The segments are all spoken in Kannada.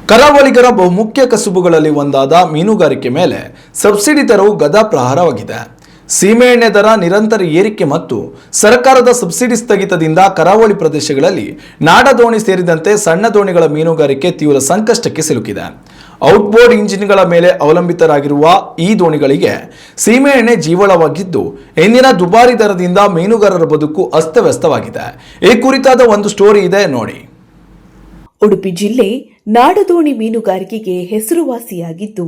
ಕರಾವಳಿಗರ ಬಹುಮುಖ್ಯ ಕಸುಬುಗಳಲ್ಲಿ ಒಂದಾದ ಮೀನುಗಾರಿಕೆ ಮೇಲೆ ಸಬ್ಸಿಡಿ ದರವು ಗದಾಪ್ರಹಾರವಾಗಿದೆ. ಸೀಮೆಎಣ್ಣೆ ದರ ನಿರಂತರ ಏರಿಕೆ ಮತ್ತು ಸರ್ಕಾರದ ಸಬ್ಸಿಡಿ ಸ್ಥಗಿತದಿಂದ ಕರಾವಳಿ ಪ್ರದೇಶಗಳಲ್ಲಿ ನಾಡದೋಣಿ ಸೇರಿದಂತೆ ಸಣ್ಣ ದೋಣಿಗಳ ಮೀನುಗಾರಿಕೆ ತೀವ್ರ ಸಂಕಷ್ಟಕ್ಕೆ ಸಿಲುಕಿದೆ. ಔಟ್ಬೋರ್ಡ್ ಇಂಜಿನ್ಗಳ ಮೇಲೆ ಅವಲಂಬಿತರಾಗಿರುವ ಈ ದೋಣಿಗಳಿಗೆ ಸೀಮೆಎಣ್ಣೆ ಜೀವಳವಾಗಿದ್ದು, ಇಂದಿನ ದುಬಾರಿ ದರದಿಂದ ಮೀನುಗಾರರ ಬದುಕು ಅಸ್ತವ್ಯಸ್ತವಾಗಿದೆ. ಈ ಕುರಿತಾದ ಒಂದು ಸ್ಟೋರಿ ಇದೆ ನೋಡಿ. ಉಡುಪಿ ಜಿಲ್ಲೆ ನಾಡದೋಣಿ ಮೀನುಗಾರಿಕೆಗೆ ಹೆಸರುವಾಸಿಯಾಗಿದ್ದು,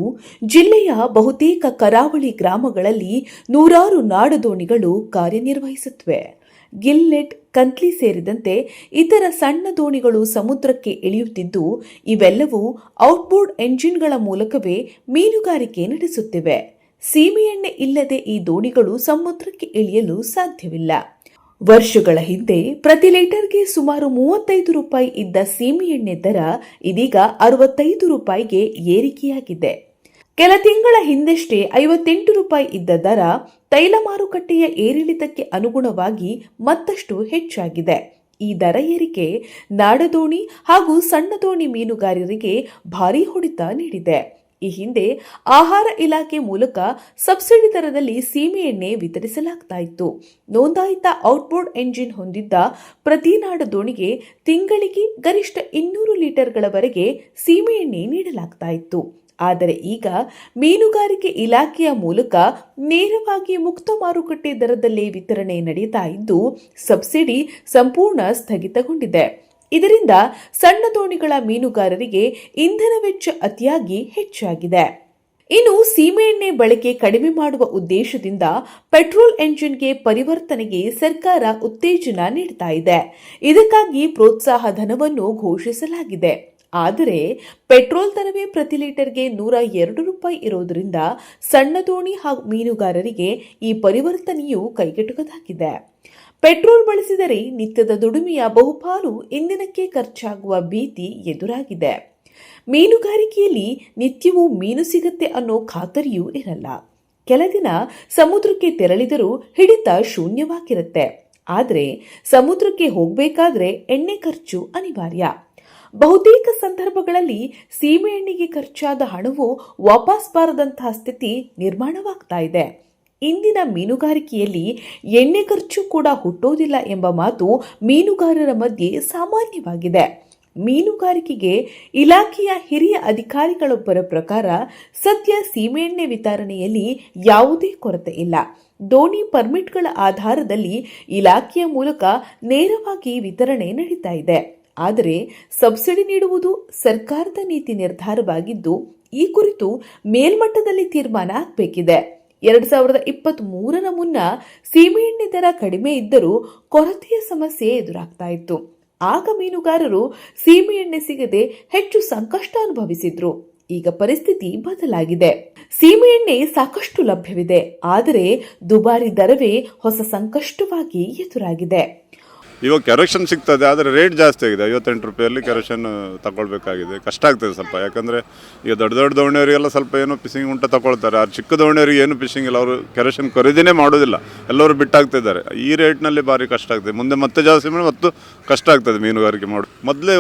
ಜಿಲ್ಲೆಯ ಬಹುತೇಕ ಕರಾವಳಿ ಗ್ರಾಮಗಳಲ್ಲಿ ನೂರಾರು ನಾಡದೋಣಿಗಳು ಕಾರ್ಯನಿರ್ವಹಿಸುತ್ತವೆ. ಗಿಲ್ನೆಟ್, ಕಂತ್ಲಿ ಸೇರಿದಂತೆ ಇತರ ಸಣ್ಣ ದೋಣಿಗಳು ಸಮುದ್ರಕ್ಕೆ ಇಳಿಯುತ್ತಿದ್ದು, ಇವೆಲ್ಲವೂ ಔಟ್ಬೋರ್ಡ್ ಎಂಜಿನ್ಗಳ ಮೂಲಕವೇ ಮೀನುಗಾರಿಕೆ ನಡೆಸುತ್ತಿವೆ. ಸೀಮೆಎಣ್ಣೆ ಇಲ್ಲದೆ ಈ ದೋಣಿಗಳು ಸಮುದ್ರಕ್ಕೆ ಇಳಿಯಲು ಸಾಧ್ಯವಿಲ್ಲ. ವರ್ಷಗಳ ಹಿಂದೆ ಪ್ರತಿ ಲೀಟರ್ಗೆ ಸುಮಾರು 35 ರೂಪಾಯಿ ಇದ್ದ ಸೀಮೆಎಣ್ಣೆ ದರ ಇದೀಗ 65 ರೂಪಾಯಿಗೆ ಏರಿಕೆಯಾಗಿದೆ. ಕೆಲ ತಿಂಗಳ ಹಿಂದಷ್ಟೇ 58 ರೂಪಾಯಿ ಇದ್ದ ದರ ತೈಲ ಮಾರುಕಟ್ಟೆಯ ಏರಿಳಿತಕ್ಕೆ ಅನುಗುಣವಾಗಿ ಮತ್ತಷ್ಟು ಹೆಚ್ಚಾಗಿದೆ. ಈ ದರ ಏರಿಕೆ ನಾಡದೋಣಿ ಹಾಗೂ ಸಣ್ಣ ದೋಣಿ ಮೀನುಗಾರರಿಗೆ ಭಾರೀ ಹೊಡೆತ ನೀಡಿದೆ. ಈ ಹಿಂದೆ ಆಹಾರ ಇಲಾಖೆ ಮೂಲಕ ಸಬ್ಸಿಡಿ ದರದಲ್ಲಿ ಸೀಮೆಎಣ್ಣೆ ವಿತರಿಸಲಾಗ್ತಾ ಇತ್ತು. ನೋಂದಾಯಿತ ಔಟ್ಬೋರ್ಡ್ ಎಂಜಿನ್ ಹೊಂದಿದ್ದ ಪ್ರತಿ ನಾಡದೋಣಿಗೆ ತಿಂಗಳಿಗೆ ಗರಿಷ್ಠ 200 ಲೀಟರ್ಗಳವರೆಗೆ ಸೀಮೆಎಣ್ಣೆ ನೀಡಲಾಗ್ತಾ ಇತ್ತು. ಆದರೆ ಈಗ ಮೀನುಗಾರಿಕೆ ಇಲಾಖೆಯ ಮೂಲಕ ನೇರವಾಗಿ ಮುಕ್ತ ಮಾರುಕಟ್ಟೆ ದರದಲ್ಲೇ ವಿತರಣೆ ನಡೆಯುತ್ತಾ ಇದ್ದು, ಸಬ್ಸಿಡಿ ಸಂಪೂರ್ಣ ಸ್ಥಗಿತಗೊಂಡಿದೆ. ಇದರಿಂದ ಸಣ್ಣ ದೋಣಿಗಳ ಮೀನುಗಾರರಿಗೆ ಇಂಧನ ವೆಚ್ಚ ಅತಿಯಾಗಿ ಹೆಚ್ಚಾಗಿದೆ. ಇನ್ನು ಸೀಮೆಎಣ್ಣೆ ಬಳಕೆ ಕಡಿಮೆ ಮಾಡುವ ಉದ್ದೇಶದಿಂದ ಪೆಟ್ರೋಲ್ ಎಂಜಿನ್ಗೆ ಪರಿವರ್ತನೆಗೆ ಸರ್ಕಾರ ಉತ್ತೇಜನ ನೀಡುತ್ತಾ ಇದೆ. ಇದಕ್ಕಾಗಿ ಪ್ರೋತ್ಸಾಹ ಧನವನ್ನು ಘೋಷಿಸಲಾಗಿದೆ. ಆದರೆ ಪೆಟ್ರೋಲ್ ದರವೇ ಪ್ರತಿ ಲೀಟರ್ಗೆ 102 ರೂಪಾಯಿ ಇರೋದರಿಂದ ಸಣ್ಣ ದೋಣಿ ಹಾಗೂ ಮೀನುಗಾರರಿಗೆ ಈ ಪರಿವರ್ತನೆಯು ಕೈಗೆಟುಕದಾಗಿದೆ. ಪೆಟ್ರೋಲ್ ಬಳಸಿದರೆ ನಿತ್ಯದ ದುಡಿಮೆಯ ಬಹುಪಾಲು ಇಂಧನಕ್ಕೆ ಖರ್ಚಾಗುವ ಭೀತಿ ಎದುರಾಗಿದೆ. ಮೀನುಗಾರಿಕೆಯಲ್ಲಿ ನಿತ್ಯವೂ ಮೀನು ಸಿಗುತ್ತೆ ಅನ್ನೋ ಖಾತರಿಯೂ ಇರಲ್ಲ. ಕೆಲ ದಿನ ಸಮುದ್ರಕ್ಕೆ ತೆರಳಿದರೂ ಹಿಡಿತ ಶೂನ್ಯವಾಗಿರುತ್ತೆ. ಆದರೆ ಸಮುದ್ರಕ್ಕೆ ಹೋಗಬೇಕಾದ್ರೆ ಎಣ್ಣೆ ಖರ್ಚು ಅನಿವಾರ್ಯ. ಬಹುತೇಕ ಸಂದರ್ಭಗಳಲ್ಲಿ ಸೀಮೆಎಣ್ಣೆಗೆ ಖರ್ಚಾದ ಹಣವು ವಾಪಸ್ ಬಾರದಂತಹ ಸ್ಥಿತಿ ನಿರ್ಮಾಣವಾಗ್ತಾ ಇದೆ. ಇಂದಿನ ಮೀನುಗಾರಿಕೆಯಲ್ಲಿ ಎಣ್ಣೆ ಖರ್ಚು ಕೂಡ ಹುಟ್ಟೋದಿಲ್ಲ ಎಂಬ ಮಾತು ಮೀನುಗಾರರ ಮಧ್ಯೆ ಸಾಮಾನ್ಯವಾಗಿದೆ. ಮೀನುಗಾರಿಕೆಗೆ ಇಲಾಖೆಯ ಹಿರಿಯ ಅಧಿಕಾರಿಗಳೊಬ್ಬರ ಪ್ರಕಾರ ಸದ್ಯ ಸೀಮೆಎಣ್ಣೆ ವಿತರಣೆಯಲ್ಲಿ ಯಾವುದೇ ಕೊರತೆ ಇಲ್ಲ. ದೋಣಿ ಪರ್ಮಿಟ್ಗಳ ಆಧಾರದಲ್ಲಿ ಇಲಾಖೆಯ ಮೂಲಕ ನೇರವಾಗಿ ವಿತರಣೆ ನಡೀತಾ ಇದೆ. ಆದರೆ ಸಬ್ಸಿಡಿ ನೀಡುವುದು ಸರ್ಕಾರದ ನೀತಿ ನಿರ್ಧಾರವಾಗಿದ್ದು, ಈ ಕುರಿತು ಮೇಲ್ಮಟ್ಟದಲ್ಲಿ ತೀರ್ಮಾನ ಆಗಬೇಕಿದೆ. 2023ರ ಮುನ್ನ ಸೀಮೆಎಣ್ಣೆ ದರ ಕಡಿಮೆ ಇದ್ದರೂ ಕೊರತೆಯ ಸಮಸ್ಯೆ ಎದುರಾಗ್ತಾ ಇತ್ತು. ಆಗ ಮೀನುಗಾರರು ಸೀಮೆಎಣ್ಣೆ ಸಿಗದೆ ಹೆಚ್ಚು ಸಂಕಷ್ಟ ಅನುಭವಿಸಿದ್ರು. ಈಗ ಪರಿಸ್ಥಿತಿ ಬದಲಾಗಿದೆ. ಸೀಮೆಎಣ್ಣೆ ಸಾಕಷ್ಟು ಲಭ್ಯವಿದೆ, ಆದರೆ ದುಬಾರಿ ದರವೇ ಹೊಸ ಸಂಕಷ್ಟವಾಗಿ ಎದುರಾಗಿದೆ. ಇವಾಗ ಕೆರೋಸಿನ್ ಸಿಗ್ತದೆ, ಆದರೆ ರೇಟ್ ಜಾಸ್ತಿ ಆಗಿದೆ. 58 ರೂಪಾಯಲ್ಲಿ ಕೆರೋಸಿನ್ ತಗೊಳ್ಬೇಕಾಗಿದೆ. ಕಷ್ಟ ಆಗ್ತದೆ ಸ್ವಲ್ಪ. ಯಾಕಂದರೆ ಈಗ ದೊಡ್ಡ ದೊಡ್ಡ ದೋಣಿಯವರಿಗೆಲ್ಲ ಸ್ವಲ್ಪ ಏನೋ ಫಿಶಿಂಗ್ ಉಂಟ ತಗೊಳ್ತಾರೆ. ಆ ಚಿಕ್ಕ ದೋಣಿಯವರಿಗೆ ಏನು ಫಿಶಿಂಗ್ ಇಲ್ಲ, ಅವರು ಕೆರೋಸಿನ್ ಖರೀದಿನೇ ಮಾಡೋದಿಲ್ಲ, ಎಲ್ಲರೂ ಬಿಟ್ಟಾಗ್ತಿದ್ದಾರೆ. ಈ ರೇಟ್ನಲ್ಲಿ ಭಾರಿ ಕಷ್ಟ ಆಗ್ತದೆ. ಮುಂದೆ ಮತ್ತೆ ಜಾಸ್ತಿ ಮಾಡಿ ಮತ್ತು ಕಷ್ಟ ಆಗ್ತದೆ ಮೀನುಗಾರಿಕೆ ಮಾಡೋದು. ಮೊದಲೇ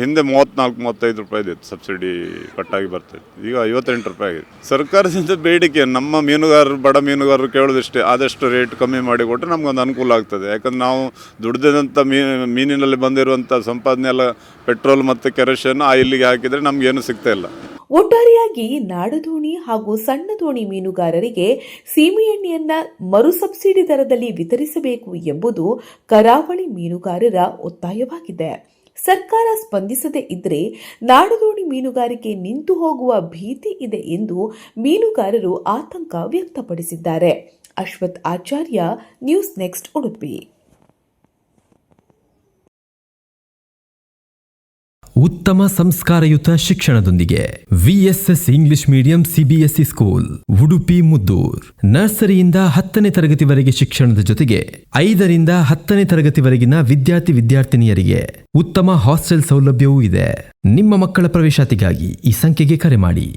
ಹಿಂದೆ 34-35 ರೂಪಾಯಿ ಇತ್ತು ಸಬ್ಸಿಡಿ ಕಟ್ಟಾಗಿ ಬರ್ತದೆ. ಈಗ 58 ರೂಪಾಯಿ ಆಗಿದೆ. ಸರ್ಕಾರದಿಂದ ಬೇಡಿಕೆ ನಮ್ಮ ಮೀನುಗಾರರು, ಬಡ ಮೀನುಗಾರರು ಕೇಳೋದಿಷ್ಟೇ, ಆದಷ್ಟು ರೇಟ್ ಕಮ್ಮಿ ಮಾಡಿ ಕೊಟ್ಟರೆ ನಮಗೊಂದು ಅನುಕೂಲ ಆಗ್ತದೆ. ಯಾಕಂದ್ರೆ ನಾವು ದುಡ್ದಿದಂಥ ಮೀನಿನಲ್ಲಿ ಬಂದಿರುವಂಥ ಸಂಪಾದನೆ ಎಲ್ಲ ಪೆಟ್ರೋಲ್ ಮತ್ತು ಕೆರೋಸಿನ್ ಆಯಿಲ್ಗೆ ಹಾಕಿದರೆ ನಮಗೇನು ಸಿಗ್ತಾ ಇಲ್ಲ. ಒಟ್ಟಾರೆಯಾಗಿ ನಾಡದೋಣಿ ಹಾಗೂ ಸಣ್ಣ ದೋಣಿ ಮೀನುಗಾರರಿಗೆ ಸೀಮೆಎಣ್ಣೆಯನ್ನ ಮರು ಸಬ್ಸಿಡಿ ದರದಲ್ಲಿ ವಿತರಿಸಬೇಕು ಎಂಬುದು ಕರಾವಳಿ ಮೀನುಗಾರರ ಒತ್ತಾಯವಾಗಿದೆ. ಸರ್ಕಾರ ಸ್ಪಂದಿಸದೇ ಇದ್ರೆ ನಾಡದೋಣಿ ಮೀನುಗಾರಿಕೆ ನಿಂತು ಹೋಗುವ ಭೀತಿ ಇದೆ ಎಂದು ಮೀನುಗಾರರು ಆತಂಕ ವ್ಯಕ್ತಪಡಿಸಿದ್ದಾರೆ. Ashwath Acharya, news next Udupi. ಉತ್ತಮ ಸಂಸ್ಕಾರಯುತ ಶಿಕ್ಷಣದೊಂದಿಗೆ VSS English medium CBSE school Udupi Muddur. ನರ್ಸರಿಯಿಂದ 10ನೇ ತರಗತಿವರೆಗೆ ಶಿಕ್ಷಣದ ಜೊತೆಗೆ 5ರಿಂದ 10ನೇ ತರಗತಿವರೆಗಿನ ವಿದ್ಯಾರ್ಥಿನಿಯರಿಗೆ ಉತ್ತಮ ಹಾಸ್ಟೆಲ್ ಸೌಲಭ್ಯವೂ ಇದೆ. ನಿಮ್ಮ ಮಕ್ಕಳ ಪ್ರವೇಶಾತಿಗಾಗಿ ಈ ಸಂಖ್ಯೆಗೆ ಕರೆ ಮಾಡಿ.